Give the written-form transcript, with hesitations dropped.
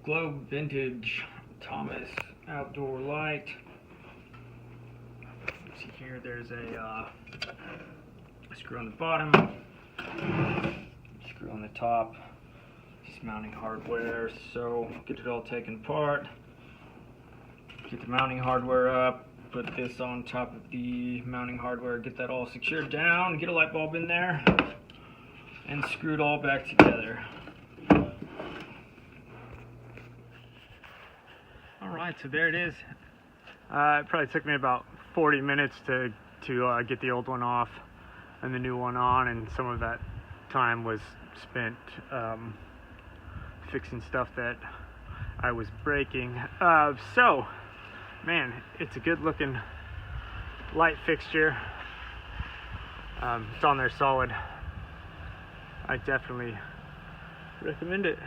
Globe Vintage Thomas outdoor light. See here, there's a screw on the bottom, screw on the top. Just mounting hardware. So get it all taken apart. Get the mounting hardware up. Put this on top of the mounting hardware. Get that all secured down. Get a light bulb in there, and screw it all back together. Alright, so there it is. It probably took me about 40 minutes to get the old one off and the new one on, and some of that time was spent fixing stuff that I was breaking. So, man, it's a good looking light fixture. It's on there solid. I definitely recommend it.